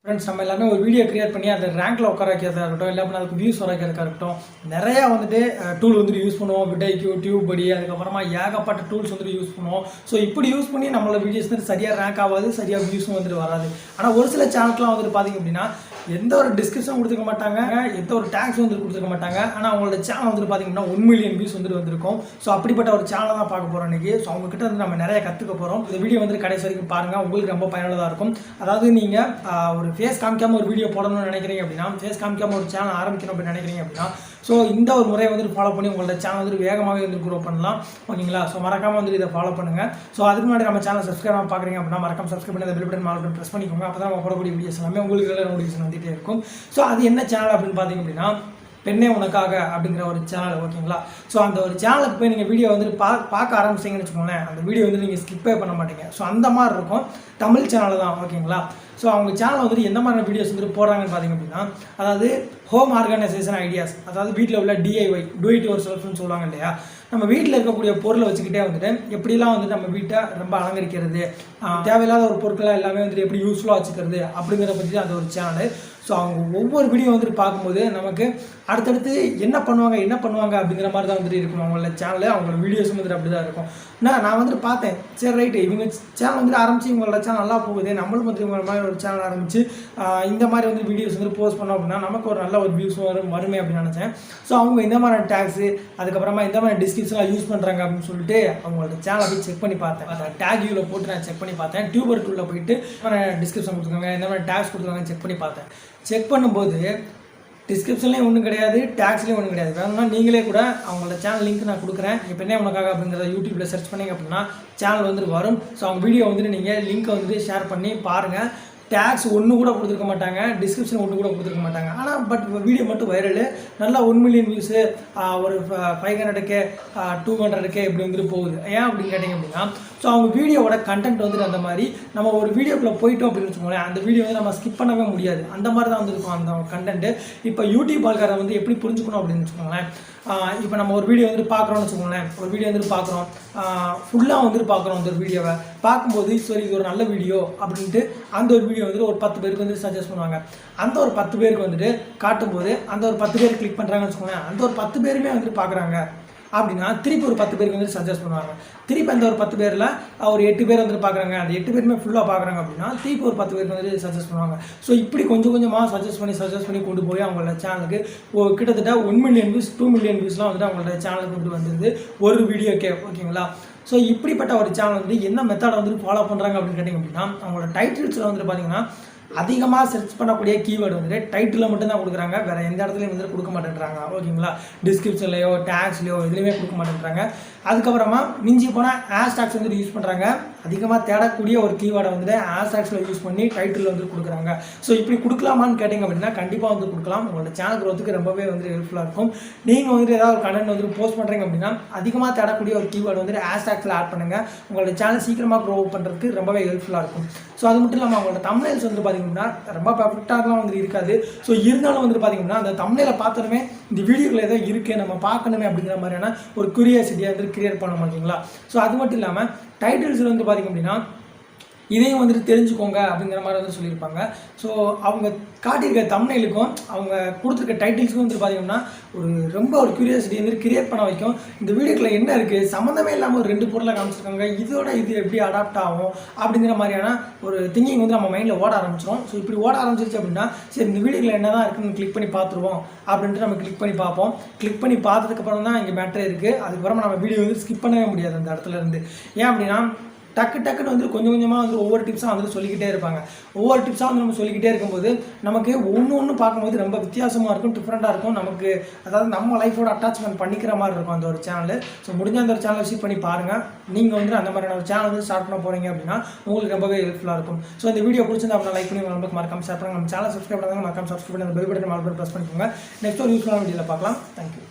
Friends நம்ம எல்லாமே ஒரு வீடியோ கிரியேட் பண்ணி அதை ரேங்க்ல உட்கார வைக்கிறதா இருக்கட்டும், இல்லை அதுக்கு வியூஸ் வர வைக்கிறதுக்காக இருக்கட்டும், நிறையா டூல் யூஸ் பண்ணுவோம். விடைக்கு டியூப் படி அதுக்கப்புறமா ஏகப்பட்ட டூல்ஸ் யூஸ் பண்ணுவோம். ஸோ இப்படி யூஸ் பண்ணி நம்மளோட வீடியோஸ் சரியாக ரேங்க் ஆகாது, சரியாக வியூஸும் வராது. ஆனால் ஒரு சில சேனலுக்குலாம் பார்த்திங்க அப்படின்னா எந்த ஒரு டிஸ்கிரிப்ஷன் கொடுத்துக்க மாட்டாங்க, எந்த ஒரு டேக்ஸ் கொடுத்துருக்க மாட்டாங்க. ஆனால் அவங்களோட சேனல் பார்த்தீங்கன்னா 1 மில்லியன் வியூஸ் வந்திருக்கும். ஸோ அப்படிப்பட்ட ஒரு சேனலை தான் பார்க்க போகிறோம் இன்றைக்கி. ஸோ அவங்ககிட்ட நம்ம நிறைய கற்றுக்க போகிறோம். இந்த வீடியோ கடைசி வரைக்கும் பாருங்கள், உங்களுக்கு ரொம்ப பயனுள்ளதாக இருக்கும். அதாவது நீங்கள் ஒரு ஃபேஸ் காமிக்காமல் ஒரு வீடியோ போடணும்னு நினைக்கிறீங்க அப்படின்னா, ஃபேஸ் காமிக்காமல் ஒரு சேனல் ஆரம்பிக்கணும் அப்படின்னு நினைக்கிறீங்க அப்படின்னா, ஸோ இந்த ஒரு முறையை ஃபாலோ பண்ணி உங்களோட சேனல் வேகமாகவே க்ரோ பண்ணலாம். ஓகேங்களா? ஸோ மறக்காமல் இதை ஃபாலோ பண்ணுங்கள். ஸோ அதுக்கு முன்னாடி நம்ம சேனல் சப்ஸ்கிரைப் பார்க்குறீங்க அப்படின்னா மறக்காம சப்ஸ்கிரைப் பண்ணி அந்த பெல் பட்டன் மால் ப்ரெஸ் பண்ணிக்கோங்க. அப்போ தான் நம்ம போடக்கூடிய வீடியோஸ் எல்லாமே உங்களுக்கு நோட்டிஃபிகேஷன் வந்துகிட்டே இருக்கும். ஸோ அது என்ன சேனல் அப்படின்னு பார்த்தீங்க அப்படின்னா, பெண்ணே உனக்காக அப்படிங்கிற ஒரு சேனல். ஓகேங்களா? ஸோ அந்த ஒரு சேனலுக்கு போய் நீங்கள் வீடியோ பார்க்க ஆரம்பிச்சிங்கன்னு வச்சுக்கோங்களேன், அந்த வீடியோ நீங்கள் ஸ்கிப்பே பண்ண மாட்டீங்க. ஸோ அந்த மாதிரி இருக்கும். தமிழ் சேனல் தான். ஓகேங்களா? ஸோ அவங்க சேனல் எந்த மாதிரி வீடியோஸ் போடுறாங்கன்னு பார்த்தீங்க அப்படின்னா, அதாவது ஹோம் ஆர்கனைசேஷன் ஐடியாஸ், அதாவது வீட்டில் உள்ள டிஐஒய், டூ இட் யுவர் செல்ஃப்னு சொல்லுவாங்க இல்லையா? நம்ம வீட்டில் இருக்கக்கூடிய பொருளை வச்சுக்கிட்டே எப்படிலாம் நம்ம வீட்டை ரொம்ப அலங்கரிக்கிறது, தேவையில்லாத ஒரு பொருட்களை எல்லாமே எப்படி யூஸ்ஃபுல்லாக வச்சுக்கிறது அப்படிங்கிறத பற்றி அந்த ஒரு சேனல். ஸோ அவங்க ஒவ்வொரு வீடியோ பார்க்கும்போது நமக்கு அடுத்தடுத்து என்ன பண்ணுவாங்க அப்படிங்கிற மாதிரி தான் இருக்கும் அவங்களோட சேனல். அவங்களோட வீடியோஸும் அப்படி தான் இருக்கும். நான் பார்த்தேன், சரி ரைட்டு, இவங்க சேனல் ஆரம்பித்து இவங்களோட சேனல் நல்லா போகுது, நம்மளும் இவங்க மாதிரி ஒரு சேனல் ஆரம்பித்து இந்த மாதிரி வீடியோஸ் போஸ்ட் பண்ணோம் அப்படின்னா நமக்கு ஒரு நல்ல ஒரு வியூஸ் வருமே அப்படின்னு நினச்சேன். ஸோ அவங்க இந்த மாதிரி டேக்ஸு, அதுக்கப்புறமா இந்த மாதிரி டிஸ்கிரிப்ஷன்லாம் யூஸ் பண்ணுறாங்க அப்படின்னு சொல்லிட்டு அவங்களோட சேனலை போய் செக் பண்ணி பார்த்தேன். அதை டேக் யூவில் போட்டு நான் செக் பண்ணி பார்த்தேன். டியூபர் டூலில் போயிட்டு டிஸ்கிரிப்ஷன் கொடுத்துருக்காங்க, இந்த மாதிரி டேக்ஸ் கொடுத்துருக்காங்க செக் பண்ணி பார்த்தேன். செக் பண்ணும்போது டிஸ்கிரிப்ஷன்லேயும் ஒன்றும் கிடையாது, டேக்ஸ்லேயும் ஒன்றும் கிடையாது. வேணும்னா நீங்களே கூட அவங்களோட சேனல் லிங்க் நான் கொடுக்குறேன். இப்போ என்ன உனக்காக அப்படிங்கிறத யூடியூப்பில் சர்ச் பண்ணிங்க அப்படின்னா சேனல் வரும். ஸோ அவங்க வீடியோ நீங்கள் லிங்க்கை ஷேர் பண்ணி பாருங்கள். டேக்ஸ் ஒன்று கூட கொடுத்துருக்க மாட்டாங்க, டிஸ்கிரிப்ஷன் ஒன்று கூட கொடுத்துருக்க மாட்டாங்க. ஆனால் பட் வீடியோ மட்டும் வைரல், நல்லா 1 மில்லியன் வியூஸு, ஒரு 500K 200K இப்படி போகுது. ஏன் அப்படின்னு கேட்டிங்க அப்படின்னா, ஸோ அவங்க வீடியோவோட கண்டென்ட் அந்த மாதிரி நம்ம ஒரு வீடியோக்குள்ளே போயிட்டோம் அப்படின்னு வச்சுக்கோங்களேன், அந்த வீடியோ நம்ம ஸ்கிப் பண்ணவே முடியாது. அந்த மாதிரி தான் இருக்கும் அந்த கண்டென்ட்டு. இப்போ யூடியூப் ஆள்காரை எப்படி புரிஞ்சுக்கணும் அப்படின்னு வச்சுக்கோங்களேன், இப்போ நம்ம ஒரு வீடியோ பார்க்குறோம்னு வச்சுக்கோங்களேன், ஒரு வீடியோ பார்க்குறோம், ஃபுல்லாக பார்க்குறோம். அந்த ஒரு வீடியோவை பார்க்கும்போது சரி இது ஒரு நல்ல வீடியோ அப்படின்ட்டு அந்த ஒரு வீடியோ ஒரு 10 பேருக்கு சஜஸ்ட் பண்ணுவாங்க. அந்த ஒரு 10 பேருக்கு காட்டும்போது அந்த ஒரு 10 பேர் கிளிக் பண்ணுறாங்கன்னு வச்சுக்கோங்களேன், அந்த ஒரு 10 பேருமே பார்க்குறாங்க அப்படின்னா திருப்பி ஒரு 10 பேருக்கு சஜஸ்ட் பண்ணுவாங்க. திருப்பி அந்த ஒரு 10 பேரில் ஒரு 8 பேர் பார்க்குறாங்க, அந்த 8 பேருமே ஃபுல்லாக பார்க்குறாங்க அப்படின்னா திருப்பி ஒரு 10 பேருக்கு சஜஸ்ட் பண்ணுவாங்க. ஸோ இப்படி கொஞ்சம் கொஞ்சமாக சஜஸ்ட் பண்ணி கொண்டு போய் அவங்களோட சேனலுக்கு கிட்டத்தட்ட 1 மில்லியன் வியூஸ் 2 மில்லியன் வியூஸ்லாம் அவங்களோட சேனலுக்கு வந்தது ஒரு வீடியோக்கே. ஓகேங்களா? ஸோ இப்படிப்பட்ட ஒரு சேனல் என்ன மெத்தடை ஃபாலோ பண்ணுறாங்க அப்படின்னு கேட்டிங்க அப்படின்னா, அவங்களோட டைட்டில்ஸில் பார்த்தீங்கன்னா அதிகமாக சர்ச் பண்ணக்கூடிய கீவேர்டு டைட்டில் மட்டும்தான் கொடுக்குறாங்க, வேறு எந்த இடத்துலையும் கொடுக்க மாட்டேன்றாங்க. ஓகேங்களா? டிஸ்கிரிப்ஷன்லையோ டேக்ஸ்லையோ எதுலையுமே கொடுக்க மாட்டேன்றாங்க. அதுக்கப்புறமா மிஞ்சி போனால் ஹேஷ்டாக்ஸ் யூஸ் பண்ணுறாங்க. அதிகமாக தேடக்கூடிய ஒரு கீவேர்டை ஹேஷ்டாக்ஸில் யூஸ் பண்ணி டைட்டில் கொடுக்குறாங்க. ஸோ இப்படி கொடுக்கலாமான்னு கேட்டிங்க அப்படின்னா கண்டிப்பாக கொடுக்கலாம். உங்களோட சேனல் க்ரோத்துக்கு ரொம்பவே ஹெல்ப்ஃபுல்லாக இருக்கும். நீங்கள் ஏதாவது ஒரு கண்டென்ட் போஸ்ட் பண்ணுறீங்க அப்படின்னா அதிகமாக தேடக்கூடிய ஒரு கீவேர்டு ஹேஷ்டாக்ஸில் ஆட் பண்ணுங்கள். உங்களோட சேனல் சீக்கிரமாக க்ரோ பண்ணுறதுக்கு ரொம்பவே ஹெல்ப்ஃபுல்லாக இருக்கும். ஸோ அது மட்டும் இல்லாமல் அவங்களோட தம்ப்நெயில்ஸ் பார்த்தீங்கன்னா ரொம்ப பர்ஃபெக்டாகலாம் இருக்காது. ஸோ இருந்தாலும் பார்த்தீங்கன்னா அந்த தம்ப்நெயிலை பார்த்தோமே இந்த வீடியோவில் ஏதோ இருக்குது நம்ம பார்க்கணுமே அப்படிங்கிற மாதிரியான ஒரு கியூரியாசிட்டியாக கிரியேட் பண்ண மாட்டீங்களா? ஸோ அது மட்டும் இல்லாமல் டைட்டில்ஸில் பார்த்தீங்க அப்படின்னா இதையும் தெரிஞ்சுக்கோங்க அப்படிங்கிற மாதிரி சொல்லியிருப்பாங்க. ஸோ அவங்க காட்டியிருக்க தம்ப்நெயிலுக்கும் அவங்க கொடுத்துருக்க டைட்டில்ஸுக்கும் பார்த்தீங்கன்னா ரொம்ப ஒரு கியூரியாசிட்டி கிரியேட் பண்ண வைக்கும். இந்த வீடியோக்குள்ள என்ன இருக்குது, சம்மந்தமே இல்லாமல் ஒரு 2 பொருளை காமிச்சிருக்காங்க, இதோட இது எப்படி அடாப்ட் ஆகும் அப்படிங்கிற மாதிரியான ஒரு திங்கிங் நம்ம மைண்டில் ஓட ஆரம்பிச்சிடும். ஸோ இப்படி ஓட ஆரம்பிச்சிருச்சு அப்படின்னா சரி இந்த வீடியோக்குள்ள என்ன தான் இருக்குன்னு கிளிக் பண்ணி பார்த்துருவோம் அப்படின்ட்டு நம்ம கிளிக் பண்ணி பார்ப்போம். கிளிக் பண்ணி பார்த்ததுக்கப்புறம் தான் இங்கே மேட்டரே இருக்குது. அதுக்கப்புறமா நம்ம வீடியோ ஸ்கிப் பண்ணவே முடியாது அந்த இடத்துல இருந்து. ஏன் அப்படின்னா டக்குன்னு கொஞ்சம் கொஞ்சமாக ஒவ்வொரு டிப்ஸாக சொல்லிக்கிட்டே இருப்பாங்க. ஒவ்வொரு டிப்ஸாக நம்ம சொல்லிக்கிட்டே இருக்கும்போது நமக்கு ஒன்று பார்க்கும்போது ரொம்ப வித்தியாசமாக இருக்கும், டிஃப்ரெண்ட்டாக இருக்கும். நமக்கு அதாவது நம்ம லைஃபோட அட்டாச்மெண்ட் பண்ணிக்கிற மாதிரி இருக்கும் அந்த ஒரு சேனல். ஸோ முடிஞ்ச அந்த ஒரு சேனலை விசிட் பண்ணி பாருங்கள். நீங்கள் அந்த மாதிரியான ஒரு சேனல் ஸ்டார்ட் பண்ண போகிறீங்க அப்படின்னா உங்களுக்கு ரொம்பவே ஹெல்ப்ஃபுல்லாக இருக்கும். ஸோ இந்த வீடியோ பிடிச்சிருந்தா அப்படின்னா லைக் பண்ணி உங்களுக்கு மறக்காம ஷேர் பண்ணுங்கள். நம்ம சேனல் சப்ஸ்கிரைப் பண்ணுங்கள், மறக்காம சப்ஸ்கிரைப் பண்ணி அந்த bell button all button press பண்ணிக்கோங்க. நெக்ஸ்ட் ஒரு யூஸ்ஃபுல்லான வீடியோவில் பார்க்கலாம். தேங்க்யூ.